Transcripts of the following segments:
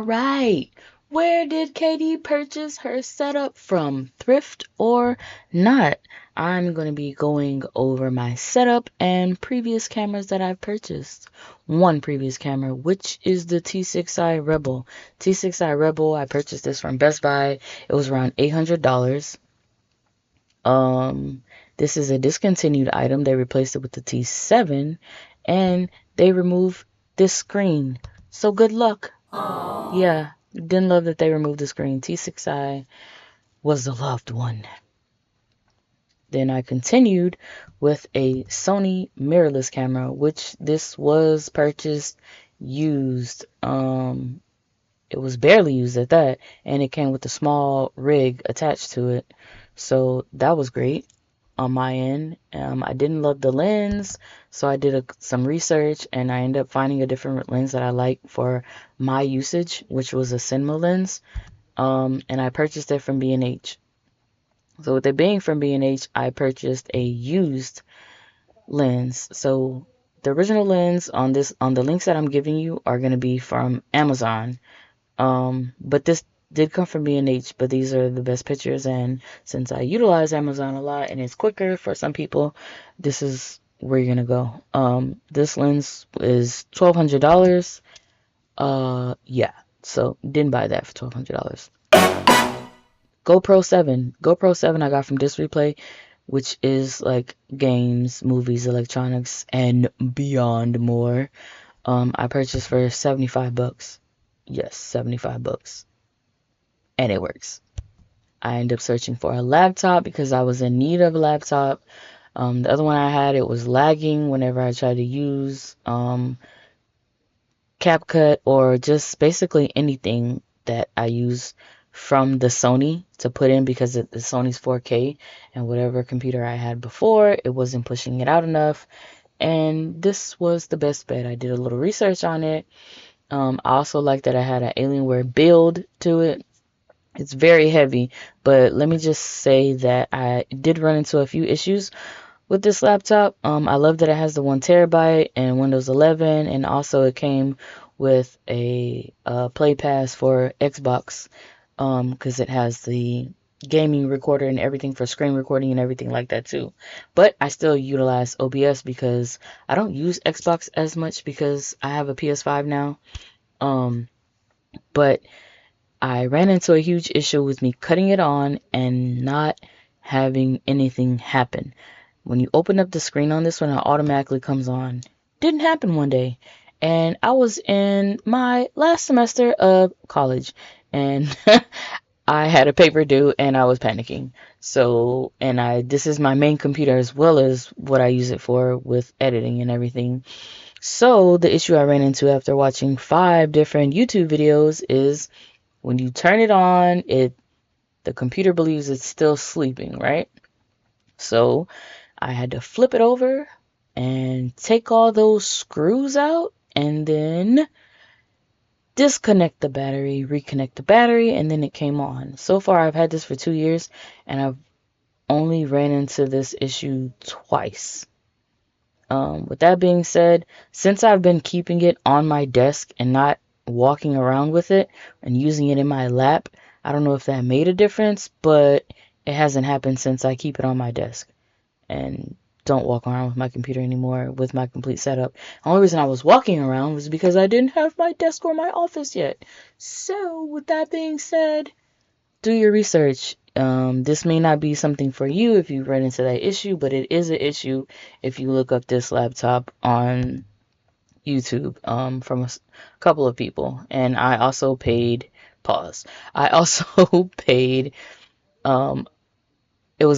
All right. Where did Katie purchase her setup from? Thrift or not? I'm going to be going over my setup and previous cameras that I've purchased. One previous camera, which is the T6i Rebel. T6i Rebel, I purchased this from Best Buy. It was around $800. Um, this is a discontinued item. They replaced it with the T7 and they removed this screen. So good luck. Yeah, didn't love that they removed the screen. T6i was the loved one. Then I continued with a Sony mirrorless camera, which this was purchased used. It was barely used at that, and it came with a small rig attached to it. So that was great on my end. I didn't love the lens, so I did some research and I ended up finding a different lens that I like for my usage, which was a cinema lens. And I purchased it from B&H. So with it being from B&H, I purchased a used lens. So the original lens on the links that I'm giving you are going to be from Amazon. But this did come from B&H, but these are the best pictures. And since I utilize Amazon a lot and it's quicker for some people, this is where you're going to go. This lens is $1,200. Yeah. So didn't buy that for $1,200. GoPro 7. GoPro 7 I got from Disc Replay, which is like games, movies, electronics, and beyond more. I purchased for $75. Yes, $75. And it works. I ended up searching for a laptop because I was in need of a laptop. The other one I had, it was lagging whenever I tried to use CapCut or just basically anything that I use from the Sony to put in because the Sony's 4K and whatever computer I had before, it wasn't pushing it out enough. And this was the best bet. I did a little research on it. I also like that I had an Alienware build to it. It's very heavy, but let me just say that I did run into a few issues with this laptop. I love that it has the 1 TB and Windows 11, and also it came with a Play Pass for Xbox, because it has the gaming recorder and everything for screen recording and everything like that too. But I still utilize OBS because I don't use Xbox as much because I have a PS5 now. But I ran into a huge issue with me cutting it on and not having anything happen. When you open up the screen on this one, it automatically comes on. Didn't happen one day. And I was in my last semester of college and I had a paper due and I was panicking. So, this is my main computer as well as what I use it for with editing and everything. So the issue I ran into after watching 5 different YouTube videos is when you turn it on, the computer believes it's still sleeping, right? So I had to flip it over and take all those screws out and then disconnect the battery, reconnect the battery, and then it came on. So far, I've had this for 2 years and I've only ran into this issue twice. With that being said, since I've been keeping it on my desk and not walking around with it and using it in my lap, I don't know if that made a difference, but it hasn't happened since I keep it on my desk and don't walk around with my computer anymore with my complete setup. The only reason I was walking around was because I didn't have my desk or my office yet. So with that being said, do your research. This may not be something for you if you run into that issue, but it is an issue if you look up this laptop on YouTube from a couple of people. And I also paid, pause, I also paid, it was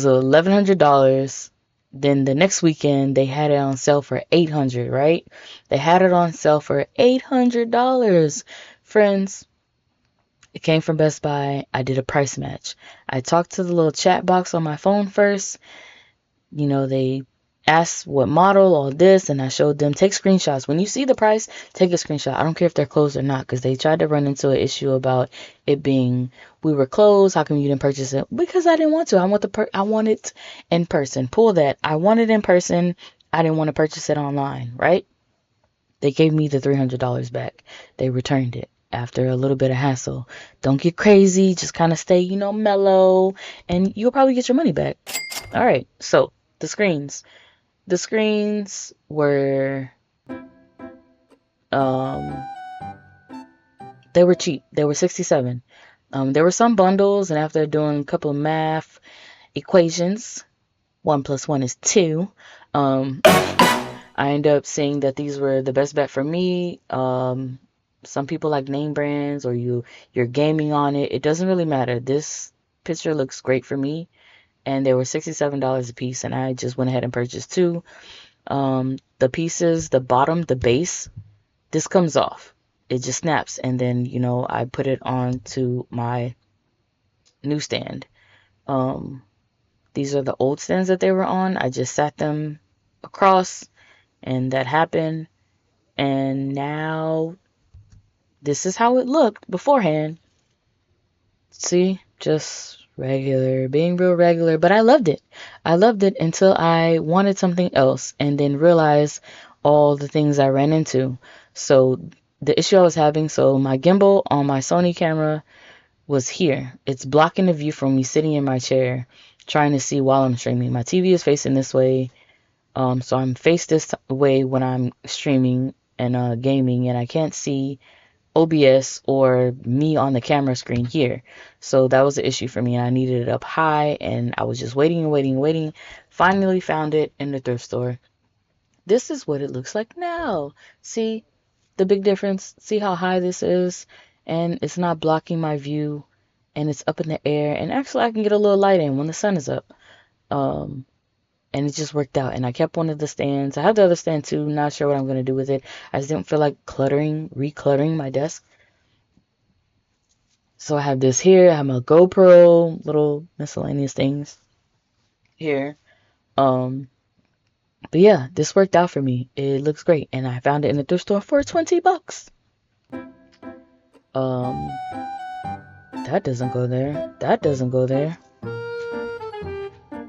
$1,100. Then the next weekend they had it on sale for $800, right? They had it on sale for $800. Friends, it came from Best Buy. I did a price match. I talked to the little chat box on my phone first. You know, they asked what model, all this, and I showed them, take screenshots. When you see the price, take a screenshot. I don't care if they're closed or not, because they tried to run into an issue about it being, we were closed, how come you didn't purchase it? Because I didn't want to. I want it in person. Pull that. I want it in person. I didn't want to purchase it online, right? They gave me the $300 back. They returned it. after a little bit of hassle. Don't get crazy, just kind of stay, mellow, and you'll probably get your money back. All right, so the screens. The screens were, they were cheap. They were 67. There were some bundles, and after doing a couple of math equations, 1 plus 1 is 2. I ended up seeing that these were the best bet for me. Some people like name brands, or you're gaming on it. It doesn't really matter. This picture looks great for me, and they were $67 a piece, and I just went ahead and purchased 2. The pieces, the bottom, the base, this comes off. It just snaps, and then I put it onto my new stand. These are the old stands that they were on. I just sat them across, and that happened. And now this is how it looked beforehand. See, just regular, being real regular, but I loved it. I loved it until I wanted something else, and then realized all the things I ran into. So the issue I was having, so my gimbal on my Sony camera was here. It's blocking the view from me sitting in my chair trying to see while I'm streaming. My TV is facing this way, so I'm faced this way when I'm streaming and gaming, and I can't see OBS or me on the camera screen here. So that was the issue for me. I needed it up high, and I was just waiting and waiting and waiting. Finally found it in the thrift store. This is what it looks like now. See the big difference? See how high this is? And it's not blocking my view, and it's up in the air. And actually, I can get a little light in when the sun is up. And it just worked out. And I kept one of the stands. I have the other stand too. Not sure what I'm going to do with it. I just didn't feel like recluttering my desk. So I have this here. I have my GoPro, little miscellaneous things here. But yeah, this worked out for me. It looks great. And I found it in the thrift store for $20. That doesn't go there. That doesn't go there.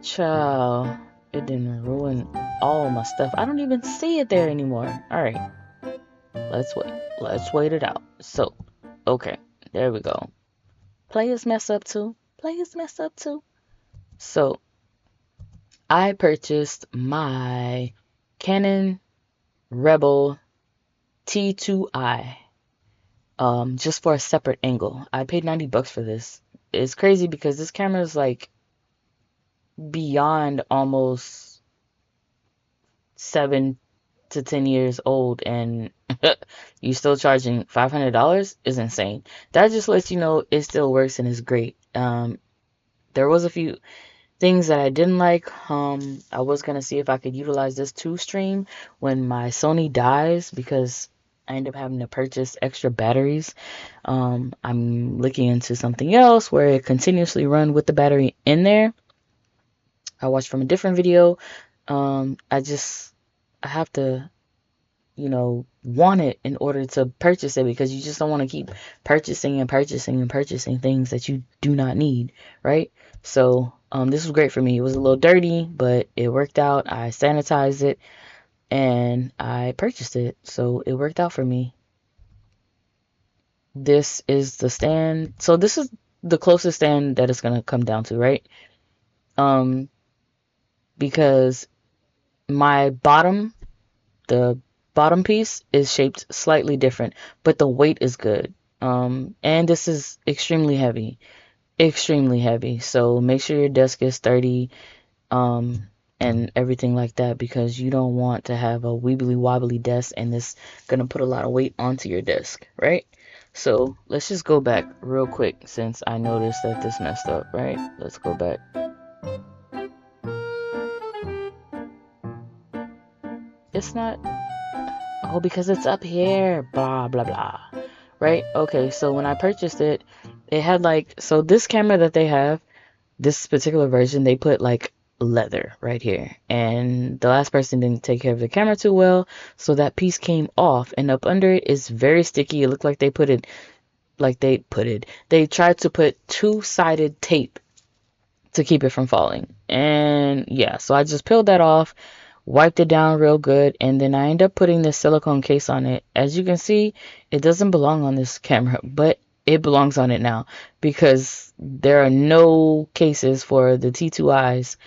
Child, it didn't ruin all my stuff. I don't even see it there anymore. All right, let's wait. Let's wait it out. So, okay, there we go. Players mess up too. Players mess up too. So, I purchased my Canon Rebel T2i just for a separate angle. I paid $90 for this. It's crazy because this camera is like beyond almost 7 to 10 years old, and you still charging $500 is insane. That just lets you know it still works and is great. There was a few things that I didn't like. I was gonna see if I could utilize this to stream when my Sony dies, because I end up having to purchase extra batteries. I'm looking into something else where it continuously run with the battery in there. I watched from a different video. I have to, want it in order to purchase it, because you just don't want to keep purchasing and purchasing and purchasing things that you do not need, right? So this was great for me. It was a little dirty, but it worked out. I sanitized it and I purchased it, so it worked out for me. This is the stand. So this is the closest stand that it's gonna come down to, right? Because the bottom piece is shaped slightly different, but the weight is good. And this is extremely heavy, so make sure your desk is sturdy, and everything like that, because you don't want to have a wibbly wobbly desk and it's gonna put a lot of weight onto your desk, right? So let's just go back real quick, since I noticed that this messed up, right? Let's go back. It's not, oh, because it's up here, blah blah blah, right? Okay, so when I purchased it, it had so this camera that they have, this particular version, they put leather right here, and the last person didn't take care of the camera too well, so that piece came off, and up under it is very sticky. It looked like they tried to put two-sided tape to keep it from falling. And yeah, so I just peeled that off, wiped it down real good, and then I end up putting this silicone case on it. As you can see, it doesn't belong on this camera, but it belongs on it now because there are no cases for the T2Is.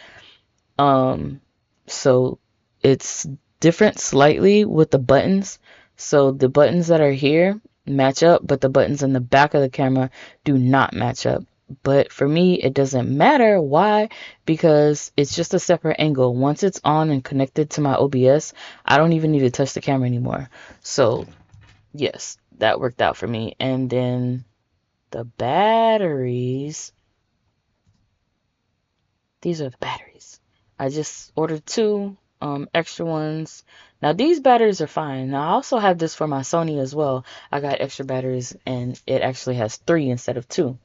Um, so it's different slightly with the buttons. So the buttons that are here match up, but the buttons in the back of the camera do not match up. But for me, it doesn't matter. Why? Because it's just a separate angle. Once it's on and connected to my OBS, I don't even need to touch the camera anymore. So yes, that worked out for me. And then the batteries. These are the batteries. I just ordered two extra ones. Now these batteries are fine. Now I also have this for my Sony as well. I got extra batteries and it actually has three instead of two.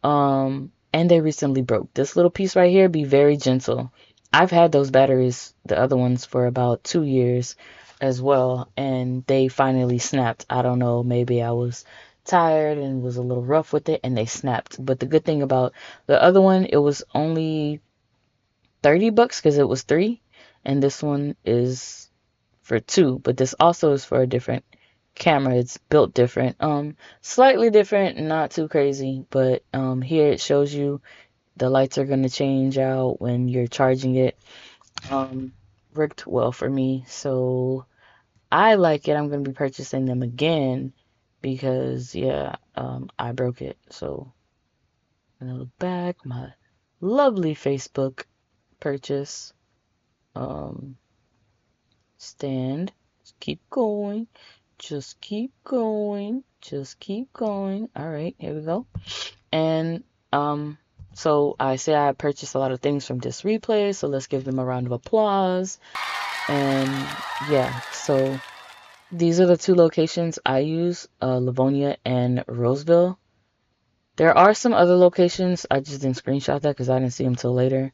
And they recently broke. This little piece right here, be very gentle. I've had those batteries, the other ones, for about 2 years as well, and they finally snapped. I don't know, maybe I was tired and was a little rough with it and they snapped. But the good thing about the other one, it was only $30 because it was three, and this one is for two. But this also is for a different camera. It's built different, slightly different, not too crazy. But here it shows you the lights are gonna change out when you're charging it. Worked well for me, so I like it. I'm gonna be purchasing them again because yeah, I broke it. So I'm gonna look back my lovely Facebook purchase. Um, stand. Just keep going. Just keep going. Just keep going. All right, here we go. And so I say I purchased a lot of things from this replay, so let's give them a round of applause. And yeah, so these are the two locations I use, Livonia and Roseville. There are some other locations. I just didn't screenshot that because I didn't see them till later.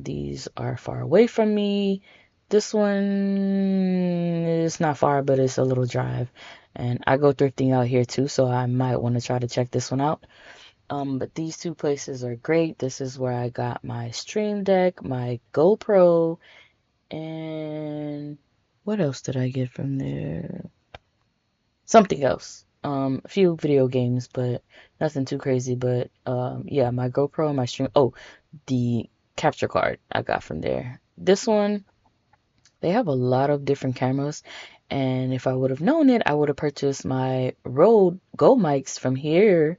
These are far away from me. This one is not far, but it's a little drive. And I go thrifting out here too, so I might want to try to check this one out. But these two places are great. This is where I got my Stream Deck, my GoPro, and what else did I get from there? Something else. A few video games, but nothing too crazy. But yeah, my GoPro and my stream. Oh, the capture card I got from there. This one, they have a lot of different cameras, and if I would have known it, I would have purchased my Rode Go mics from here.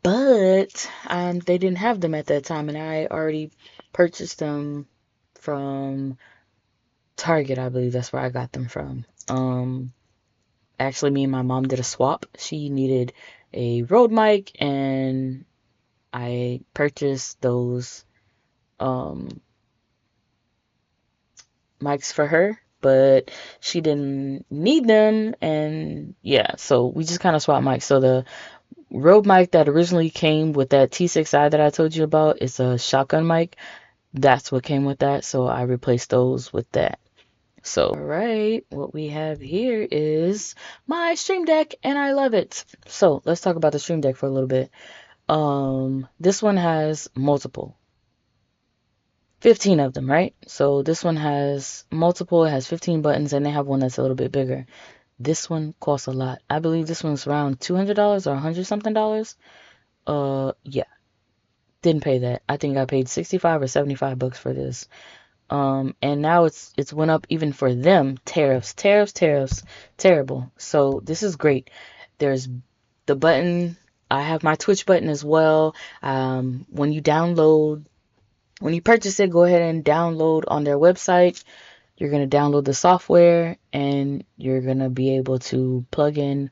But they didn't have them at that time, and I already purchased them from Target. I believe that's where I got them from. Actually, me and my mom did a swap. She needed a Rode mic, and I purchased those um, mics for her, but she didn't need them. And yeah, so we just kind of swapped mics. So the Rode mic that originally came with that T6i that I told you about is a shotgun mic. That's what came with that. So I replaced those with that. So, all right, what we have here is my Stream Deck, and I love it. So let's talk about the Stream Deck for a little bit. This one has multiple, 15 of them, right? So this one has multiple, it has 15 buttons, and they have one that's a little bit bigger. This one costs a lot. I believe this one's around $200 or 100 something dollars. Yeah, didn't pay that. I think I paid 65 or 75 bucks for this. And now it's went up even for them. Tariffs, tariffs, tariffs, terrible. So this is great. There's the button. I have my Twitch button as well. When you purchase it, go ahead and download on their website. You're gonna download the software and you're gonna be able to plug in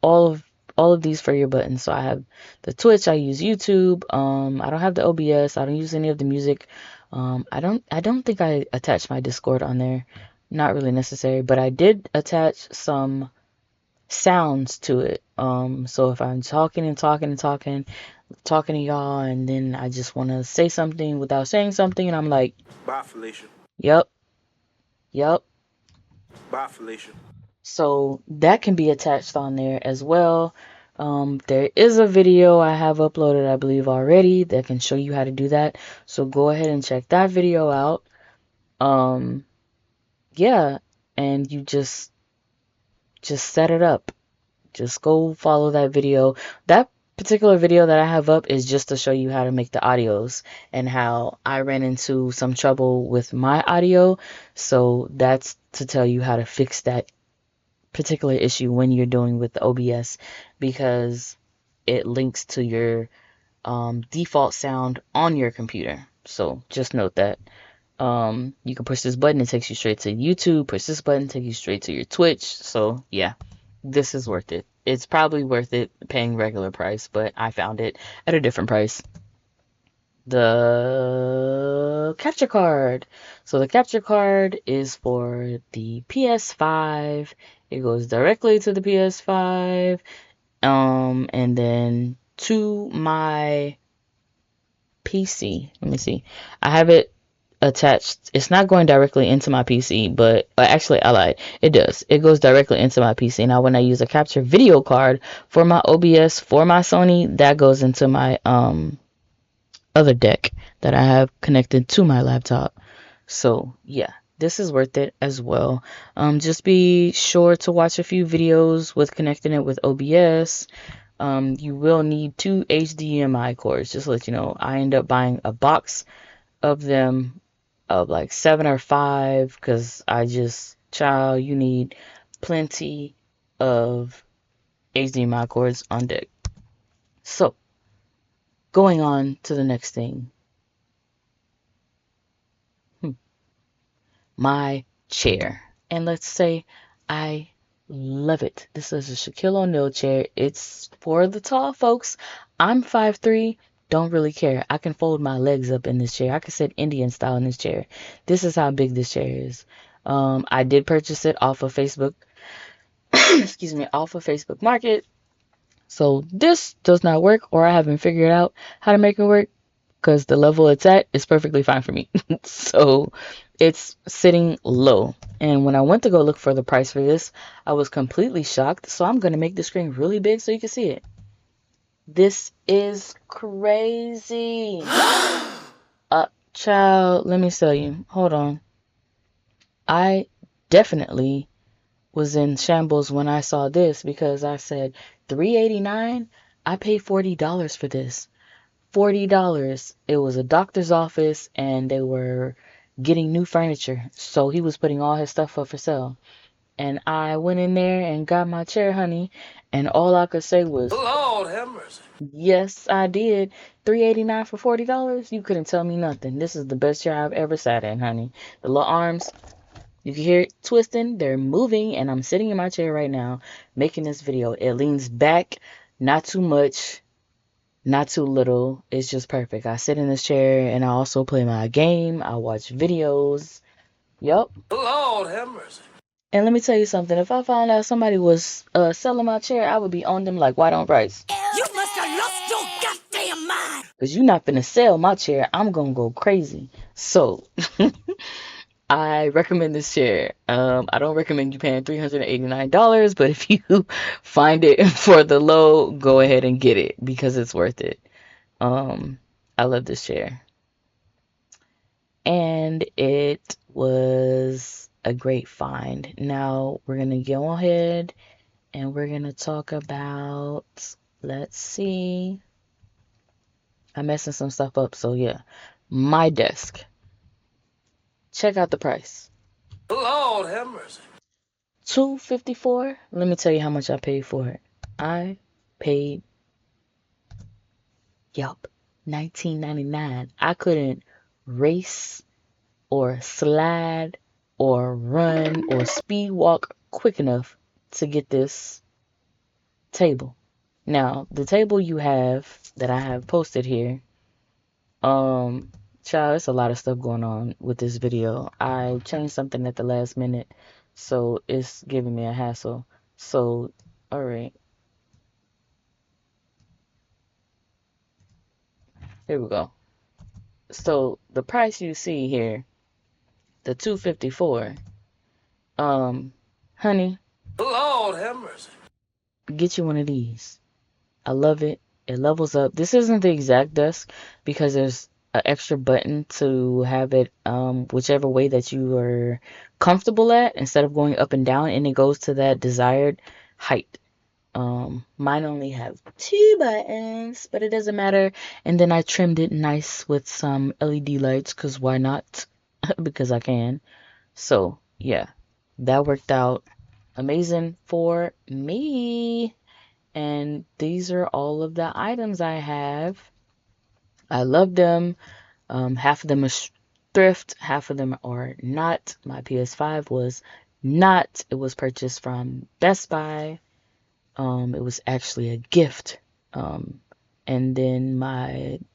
all of all of these for your buttons. So I have the Twitch, I use YouTube. I don't have the OBS. I don't use any of the music. I don't think I attached my Discord on there. Not really necessary, but I did attach some sounds to it. So if I'm talking and talking and talking to y'all, and then I just want to say something without saying something, and I'm like, Bye, Felicia. yep, yep. Bye, Felicia. So that can be attached on there as well There is a video I have uploaded, I believe, already that can show you how to do that. So go ahead and check that video out. Yeah, and you just set it up. Just go follow that video. That particular video that I have up is just to show you how to make the audios and how I ran into some trouble with my audio. So that's to tell you how to fix that particular issue when you're doing with the OBS, because it links to your default sound on your computer. So just note that. You can push this button, it takes you straight to YouTube. Push this button, take you straight to your Twitch. So yeah, this is worth it. It's probably worth it paying regular price, but I found it at a different price. The capture card. So the capture card is for the PS5. It goes directly to the PS5. And then to my PC. Let me see. I have it attached. It's not going directly into my PC, but actually I lied. It does. It goes directly into my PC. Now when I use a capture video card for my OBS for my Sony, that goes into my other deck that I have connected to my laptop. So yeah, this is worth it as well. Just be sure to watch a few videos with connecting it with OBS. You will need 2 HDMI cords, just to let you know. I end up buying a box of them of like 7 or 5, because child, you need plenty of HDMI cords on deck. So going on to the next thing. My chair. And let's say I love it. This is a Shaquille O'Neal chair. It's for the tall folks. I'm 5'3", don't really care. I can fold my legs up in this chair. I can sit Indian style in this chair. This is how big this chair is. I did purchase it off of Facebook. Excuse me, off of Facebook Market. So this does not work, or I haven't figured out how to make it work, because the level it's at is perfectly fine for me. So it's sitting low. And when I went to go look for the price for this, I was completely shocked. So I'm going to make the screen really big so you can see it. This is crazy. Child, let me tell you. Hold on. I definitely was in shambles when I saw this, because I said $389. I paid $40 for this. $40. It was a doctor's office and they were getting new furniture. So he was putting all his stuff up for sale. And I went in there and got my chair, honey. And all I could say was, Lord have mercy. Yes, I did. $389 for $40. You couldn't tell me nothing. This is the best chair I've ever sat in, honey. The little arms, you can hear it twisting. They're moving. And I'm sitting in my chair right now making this video. It leans back, not too much, not too little. It's just perfect. I sit in this chair and I also play my game. I watch videos. Yup. Lord have mercy. And let me tell you something. If I found out somebody was selling my chair, I would be on them like white on rice. You must have lost your goddamn mind. Because you're not finna sell my chair. I'm going to go crazy. So I recommend this chair. I don't recommend you paying $389, but if you find it for the low, go ahead and get it, because it's worth it. I love this chair. And it was a great find. Now we're going to go ahead and we're going to talk about, let's see. I'm messing some stuff up, so yeah. My desk. Check out the price. Lord have mercy. $254. Let me tell you how much I paid for it. I paid, yup, $19.99. I couldn't race or slide or run or speed walk quick enough to get this table. Now, the table you have that I have posted here, child, it's a lot of stuff going on with this video. I changed something at the last minute, so it's giving me a hassle. So, all right. Here we go. So, the price you see here, the $254, honey, Lord have mercy, get you one of these. I love it. It levels up. This isn't the exact desk because there's an extra button to have it whichever way that you are comfortable at instead of going up and down, and it goes to that desired height. Mine only have 2 buttons, but it doesn't matter. And then I trimmed it nice with some LED lights because why not? Because I can. So yeah, that worked out amazing for me. And these are all of the items I have. I love them. Half of them are thrift, half of them are not. My PS5 was not. It was purchased from Best Buy. It was actually a gift. And then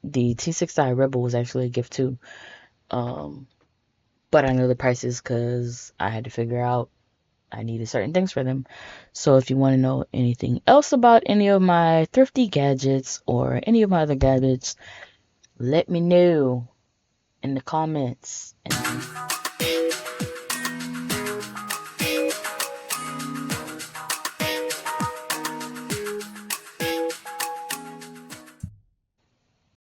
the T6i Rebel was actually a gift too. But I know the prices because I had to figure out I needed certain things for them. So if you want to know anything else about any of my thrifty gadgets or any of my other gadgets, let me know in the comments. And